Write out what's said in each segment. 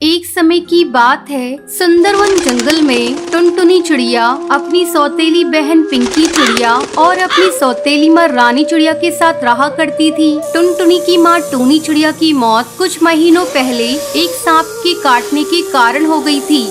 एक समय की बात है, सुंदरवन जंगल में टुनटुनी चिड़िया अपनी सौतेली बहन पिंकी चिड़िया और अपनी सौतेली माँ रानी चिड़िया के साथ रहा करती थी। टुनटुनी की माँ टूनी चिड़िया की मौत कुछ महीनों पहले एक सांप के काटने के कारण हो गई थी।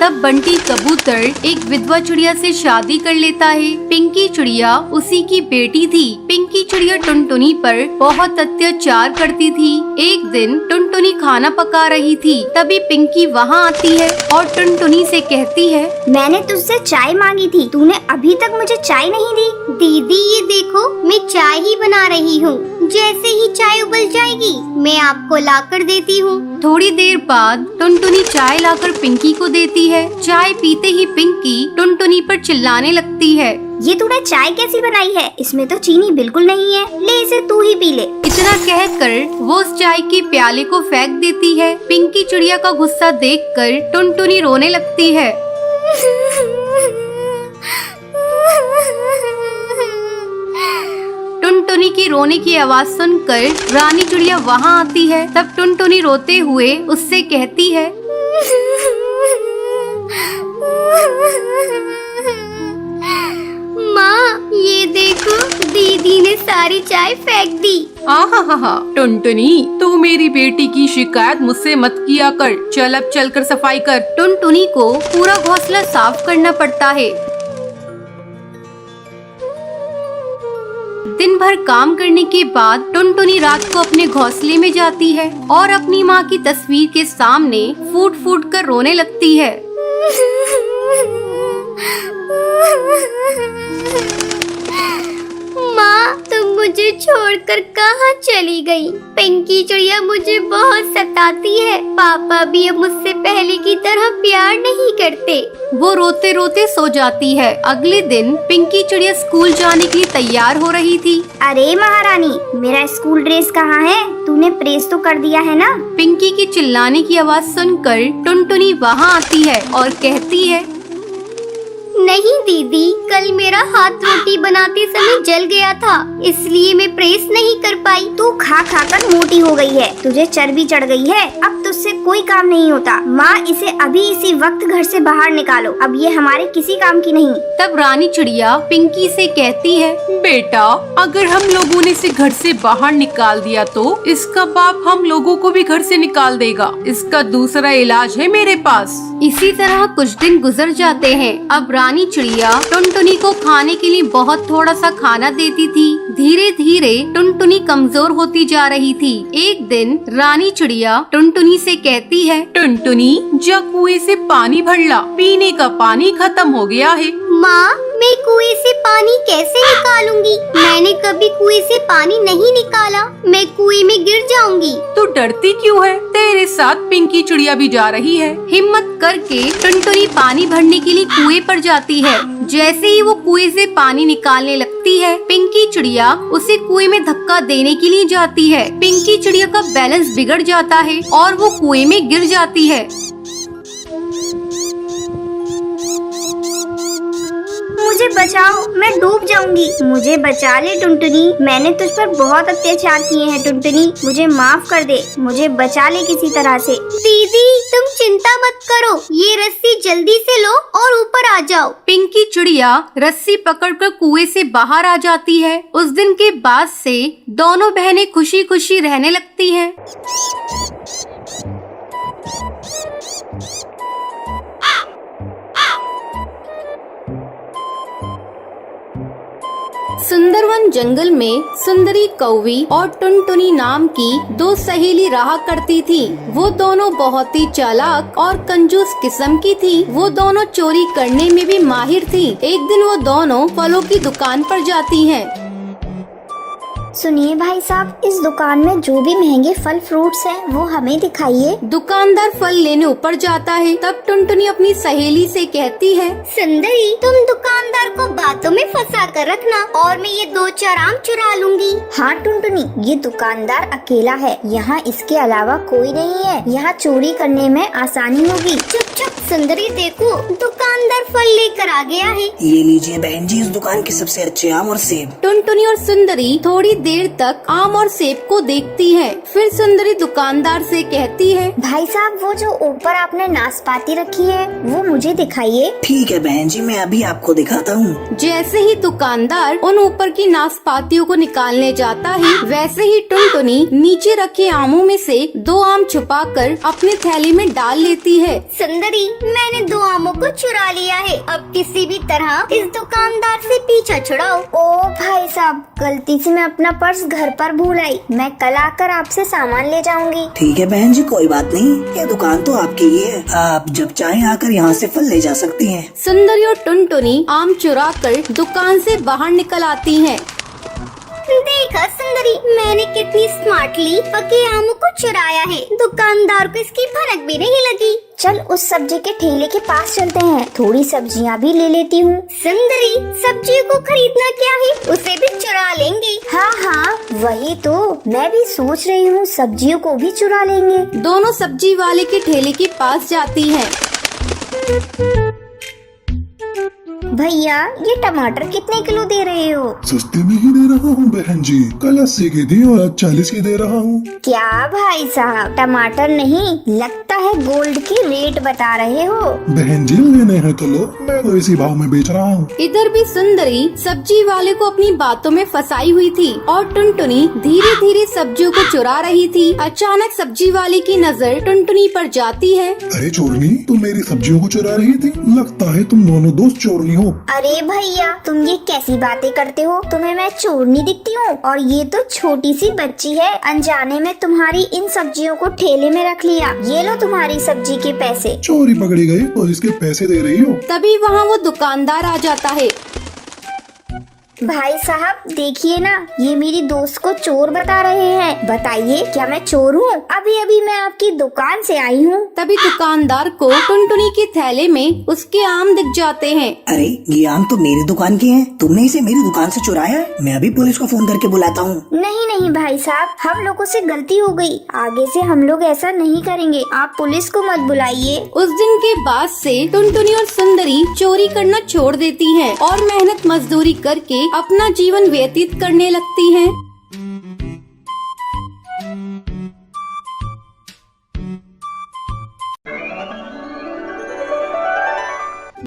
तब बंटी कबूतर एक विधवा चिड़िया से शादी कर लेता है। पिंकी चिड़िया उसी की बेटी थी। पिंकी चिड़िया टुनटुनी पर बहुत अत्याचार करती थी। एक दिन टुनटुनी खाना पका रही थी, तभी पिंकी वहाँ आती है और टुनटुनी से कहती है, मैंने तुझसे चाय मांगी थी, तूने अभी तक मुझे चाय नहीं दी। दीदी ये देखो, मैं चाय ही बना रही हूँ। जैसे ही चाय उबल जाएगी मैं आपको लाकर देती हूँ। थोड़ी देर बाद टुनटुनी चाय लाकर पिंकी को देती है। चाय पीते ही पिंकी टुनटुनी पर चिल्लाने लगती है, ये तूने चाय कैसी बनाई है? इसमें तो चीनी बिल्कुल नहीं है, ले इसे तू ही पी ले। इतना कहकर वो उस चाय के प्याले को फेंक देती है। पिंकी चिड़िया का गुस्सा देखकर टुनटुनी रोने लगती है। टुनटुनी की रोने की आवाज सुनकर रानी चिड़िया वहाँ आती है। तब टुनटुनी रोते हुए उससे कहती है, माँ ये देखो, दीदी ने सारी चाय फेंक दी। आहा, टुनटुनी तू मेरी बेटी की शिकायत मुझसे मत किया कर। चल अब चलकर सफाई कर। टुनटुनी को पूरा घोंसला साफ करना पड़ता है। दिन भर काम करने के बाद टुनटुनी रात को अपने घोंसले में जाती है और अपनी माँ की तस्वीर के सामने फूट फूट कर रोने लगती है। माँ तुम मुझे छोड़कर कहाँ चली गई? पिंकी चिड़िया मुझे बहुत सताती है। पापा भी अब मुझसे पहले की तरह प्यार नहीं करते। वो रोते रोते सो जाती है। अगले दिन पिंकी चिड़िया स्कूल जाने के लिए तैयार हो रही थी। अरे महारानी, मेरा स्कूल ड्रेस कहाँ है? तूने प्रेस तो कर दिया है ना? पिंकी की चिल्लाने की आवाज सुनकर टुनटुनी वहाँ आती है और कहती है, नहीं दीदी, कल मेरा हाथ रोटी बनाते समय जल गया था, इसलिए मैं प्रेस नहीं कर पाई। तू खा खा कर मोटी हो गई है, तुझे चर्बी चढ़ गई है, अब तुझसे कोई काम नहीं होता। माँ इसे अभी इसी वक्त घर से बाहर निकालो, अब ये हमारे किसी काम की नहीं। तब रानी चिड़िया पिंकी से कहती है, बेटा अगर हम लोगों ने इसे घर से बाहर निकाल दिया तो इसका बाप हम लोगों को भी घर से निकाल देगा। इसका दूसरा इलाज है मेरे पास। इसी तरह कुछ दिन गुजर जाते हैं। अब रानी चिड़िया टुनटुनी को खाने के लिए बहुत थोड़ा सा खाना देती थी। धीरे धीरे टुनटुनी कमजोर होती जा रही थी। एक दिन रानी चिड़िया टुनटुनी से कहती है, टुनटुनी जा कुएं से पानी भर ला, पीने का पानी खत्म हो गया है। माँ मैं कुएं से पानी कैसे निकालूंगी? मैंने कभी कुएं से पानी नहीं निकाला, मैं कुएं में गिर जाऊंगी। तू डरती क्यों है? तेरे साथ पिंकी चिड़िया भी जा रही है। हिम्मत करके टुनटुनी पानी भरने के लिए कुएं पर जाती है। जैसे ही वो कुएं से पानी निकालने लगती है, पिंकी चिड़िया उसे कुएं में धक्का देने के लिए जाती है। पिंकी चिड़िया का बैलेंस बिगड़ जाता है और वो कुएं में गिर जाती है। मुझे बचाओ, मैं डूब जाऊंगी। मुझे बचा ले टुनटुनी, मैंने तुझ पर बहुत अत्याचार किए हैं टुनटुनी, मुझे माफ कर दे, मुझे बचा ले किसी तरह से। दीदी तुम चिंता मत करो, ये रस्सी जल्दी से लो और ऊपर आ जाओ। पिंकी चिड़िया रस्सी पकड़कर कुएं से बाहर आ जाती है। उस दिन के बाद से दोनों बहनें खुशी खुशी रहने लगती हैं। सुंदरवन जंगल में सुंदरी कौवी और टुनटुनी नाम की दो सहेली रहा करती थी। वो दोनों बहुत ही चालाक और कंजूस किस्म की थी। वो दोनों चोरी करने में भी माहिर थी। एक दिन वो दोनों फलों की दुकान पर जाती हैं। सुनिए भाई साहब, इस दुकान में जो भी महंगे फल फ्रूट्स हैं वो हमें दिखाइए। दुकानदार फल लेने ऊपर जाता है। तब टुनटुनी अपनी सहेली से कहती है, सुंदरी तुम दुकानदार को बातों में फंसा कर रखना और मैं ये 2-4 आम चुरा लूंगी। हाँ टुनटुनी, ये दुकानदार अकेला है, यहाँ इसके अलावा कोई नहीं है, यहाँ चोरी करने में आसानी होगी। चुप चुप सुंदरी, देखो दुकानदार फल लेकर आ गया है। ये लीजिए बहन जी, इस दुकान के सबसे अच्छे आम और सेब। टुनटुनी और सुंदरी थोड़ी देर तक आम और सेब को देखती है। फिर सुंदरी दुकानदार से कहती है, भाई साहब, वो जो ऊपर आपने नाशपाती रखी है वो मुझे दिखाइए। ठीक है बहन जी, मैं अभी आपको दिखाता हूँ। जैसे ही दुकानदार उन ऊपर की नाशपातियों को निकालने जाता है, वैसे ही टुनटुनी नीचे रखे आमों में से 2 आम छुपाकर अपने थैली में डाल लेती है। सुंदरी, मैंने 2 आमों को चुरा लिया है। अब किसी भी तरह इस दुकानदार से पीछा छुड़ाओ। ओ भाई साहब, गलती से मैं अपना पर्स घर पर भूल आई, मैं कल आकर आपसे सामान ले जाऊंगी। ठीक है बहन जी, कोई बात नहीं, ये दुकान तो आपकी ही है, आप जब चाहें आकर यहाँ से फल ले जा सकती हैं। सुंदरी और टुनटुनी आम चुराकर दुकान से बाहर निकल आती हैं। देखा सुंदरी, मैंने कितनी स्मार्टली पके आमों को चुराया है, दुकानदार को इसकी भनक भी नहीं लगी। चल उस सब्जी के ठेले के पास चलते हैं, थोड़ी सब्जियाँ भी ले लेती हूँ। सुंदरी, सब्जियों को खरीदना क्या है, उसे भी चुरा लेंगे। हाँ हाँ, वही तो मैं भी सोच रही हूँ, सब्जियों को भी चुरा लेंगे। दोनों सब्जी वाले के ठेले के पास जाती हैं। भैया, ये टमाटर कितने किलो दे रहे हो? सस्ते में ही दे रहा हूँ बहन जी, कल 80 की थी और आज 40 की दे रहा हूँ। क्या भाई साहब, टमाटर नहीं, लगता है गोल्ड की रेट बता रहे हो। बहन जी, लेने हैं तो लो, मैं तो इसी भाव में बेच रहा हूँ। इधर भी सुंदरी सब्जी वाले को अपनी बातों में फंसाई हुई थी और टुनटुनी धीरे धीरे सब्जियों को चुरा रही थी। अचानक सब्जी वाले की नजर टुनटुनी पर जाती है। अरे चोरनी, तुम मेरी सब्जियों को चुरा रही थी, लगता है तुम दोनों दोस्त चोरनी हो। अरे भैया, तुम ये कैसी बातें करते हो, तुम्हें मैं चोरनी दिखती हूँ? और ये तो छोटी सी बच्ची है, अनजाने में तुम्हारी इन सब्जियों को ठेले में रख लिया, ये लो तुम्हारी सब्जी के पैसे। चोरी पकड़ी गई तो इसके पैसे दे रही हो। तभी वहाँ वो दुकानदार आ जाता है। भाई साहब देखिए ना, ये मेरी दोस्त को चोर बता रहे हैं, बताइए क्या मैं चोर हूँ? अभी अभी मैं आपकी दुकान से आई हूँ। तभी दुकानदार को टुनटुनी के थैले में उसके आम दिख जाते हैं। अरे ये आम तो मेरी दुकान के हैं, तुमने इसे मेरी दुकान से चुराया है? मैं अभी पुलिस को फोन करके बुलाता हूँ। नहीं नहीं भाई साहब, हम लोगों से गलती हो गई, आगे से हम लोग ऐसा नहीं करेंगे, आप पुलिस को मत बुलाइए। उस दिन के बाद से टुनटुनी और सुंदरी चोरी करना छोड़ देती हैं और मेहनत मजदूरी करके अपना जीवन व्यतीत करने लगती हैं।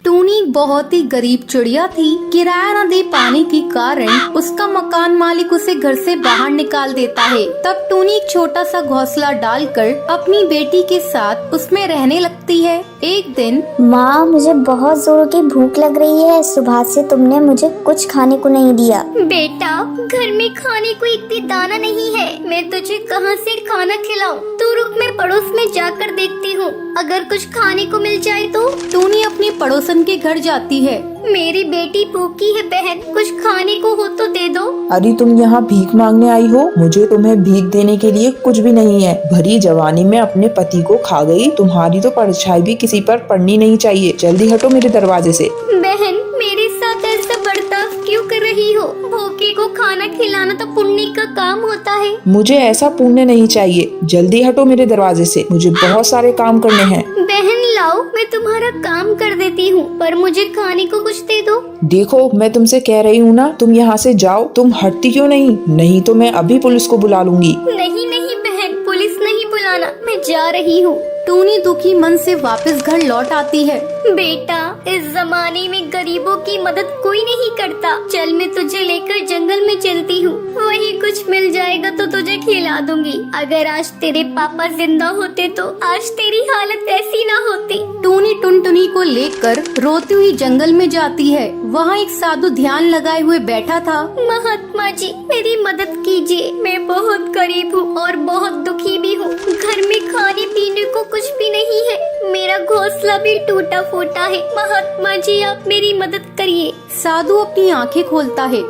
टूनी बहुत ही गरीब चिड़िया थी। किराया न दे पाने के कारण उसका मकान मालिक उसे घर से बाहर निकाल देता है। तब टूनी एक छोटा सा घोंसला डालकर अपनी बेटी के साथ उसमें रहने लगती है। एक दिन, माँ, मुझे बहुत जोर की भूख लग रही है, सुबह से तुमने मुझे कुछ खाने को नहीं दिया। बेटा, घर में खाने को एक भी दाना नहीं है, मैं तुझे कहाँ से खाना खिलाऊं? तू रुक, मैं पड़ोस में जाकर देखती हूँ, अगर कुछ खाने को मिल जाए तो। टूनी अपने पड़ोसन के घर जाती है। मेरी बेटी भूखी है बहन, कुछ खाने को हो तो दे दो। अरे तुम यहाँ भीख मांगने आई हो? मुझे तुम्हें भीख देने के लिए कुछ भी नहीं है। भरी जवानी में अपने पति को खा गई, तुम्हारी तो परछाई भी किसी पर पड़नी नहीं चाहिए। जल्दी हटो मेरे दरवाजे से। बहन, मेरे साथ ऐसा बर्ताव क्यों कर रही हो? भूखे को खाना खिलाना तो पुण्य का काम होता है। मुझे ऐसा पुण्य नहीं चाहिए, जल्दी हटो मेरे दरवाजे से, मुझे बहुत सारे काम करने हैं। बहन लाओ, मैं तुम्हारा काम कर देती हूँ, पर मुझे खाने को कुछ दे दो। देखो, मैं तुमसे कह रही हूँ ना, तुम यहाँ से जाओ। तुम हटती क्यों नहीं? नहीं तो मैं अभी पुलिस को बुला लूंगी। नहीं नहीं बहन, पुलिस नहीं बुलाना, मैं जा रही हूँ। टूनी दुखी मन से वापस घर लौट आती है। बेटा, इस जमाने में गरीबों की मदद कोई नहीं करता। चल, मैं तुझे लेकर जंगल में चलती हूँ, वहीं कुछ मिल जाएगा तो तुझे खिला दूंगी। अगर आज तेरे पापा जिंदा होते तो आज तेरी हालत ऐसी ना होती। टूनी टुनटुनी को लेकर रोती हुई जंगल में जाती है। वहाँ एक साधु ध्यान लगाए हुए बैठा था। महात्मा जी, मेरी मदद कीजिए, मैं बहुत गरीब हूँ और बहुत दुखी भी हूँ। घर में खाने पीने को कुछ भी नहीं है, मेरा घोंसला भी टूटा फूटा है। महात्मा जी, आप मेरी मदद करिए। साधु अपनी आंखें खोलता है।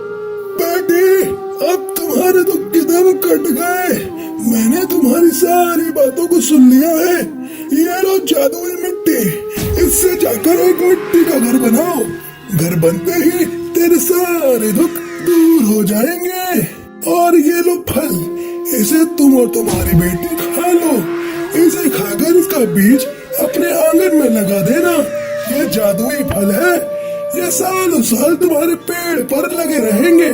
बेटी, अब तुम्हारे तो किधर कट गए? मैंने तुम्हारी सारी बातों को सुन लिया है। ये लो जादुई मिट्टी, इससे जाकर एक मिट्टी का घर बनाओ। घर बनते ही तेरे सारे दुख दूर हो जाएंगे। और ये लो फल, इसे तुम और तुम्हारी बेटी खा लो। इसे खाकर इसका बीज अपने आंगन में लगा देना। ये जादुई फल है, ये सालों साल तुम्हारे पेड़ पर लगे रहेंगे।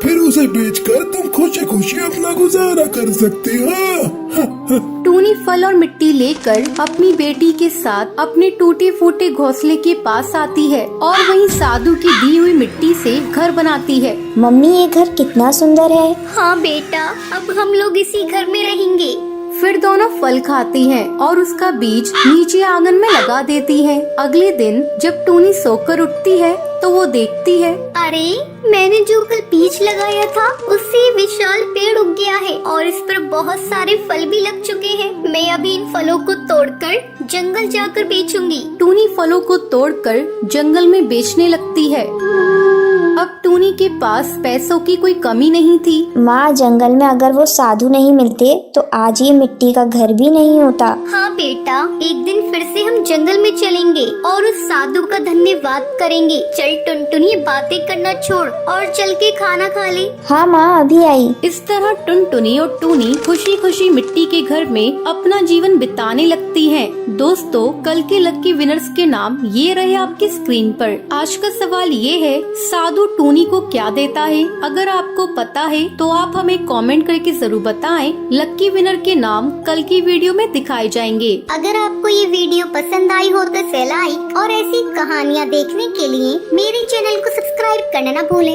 फिर उसे बेचकर तुम खुशी खुशी अपना गुजारा कर सकती हो। टूनी फल और मिट्टी लेकर अपनी बेटी के साथ अपने टूटे फूटे घोंसले के पास आती है और वहीं साधु की दी हुई मिट्टी से घर बनाती है। मम्मी ये घर कितना सुंदर है। हाँ बेटा, अब हम लोग इसी घर में रहेंगे। फिर दोनों फल खाती हैं और उसका बीज नीचे आंगन में लगा देती हैं। अगले दिन जब टूनी सोकर उठती है तो वो देखती है, अरे मैंने जो कल बीज लगाया था उससे विशाल पेड़ उग गया है और इस पर बहुत सारे फल भी लग चुके हैं। मैं अभी इन फलों को तोड़कर जंगल जाकर बेचूंगी। टूनी फलों को तोड़कर जंगल में बेचने लगती है। अब टूनी के पास पैसों की कोई कमी नहीं थी। माँ, जंगल में अगर वो साधु नहीं मिलते तो आज ये मिट्टी का घर भी नहीं होता। हाँ बेटा, एक दिन फिर से हम जंगल में चलेंगे और उस साधु का धन्यवाद करेंगे। चल टुनटुनी, बातें करना छोड़ और चल के खाना खा ले। हाँ माँ, अभी आई। इस तरह टुनटुनी और टूनी खुशी खुशी मिट्टी के घर में अपना जीवन बिताने लगती हैं। दोस्तों, कल के लकी विनर्स के नाम ये रहे आपकी स्क्रीन पर। आज का सवाल ये है, साधु टूनी को क्या देता है? अगर आपको पता है तो आप हमें कमेंट करके जरूर बताएं। लकी विनर के नाम कल की वीडियो में दिखाए जाएंगे। अगर आपको ये वीडियो पसंद आई हो तो लाइक और ऐसी कहानियाँ देखने के लिए मेरे चैनल को सब्सक्राइब करना ना भूलें।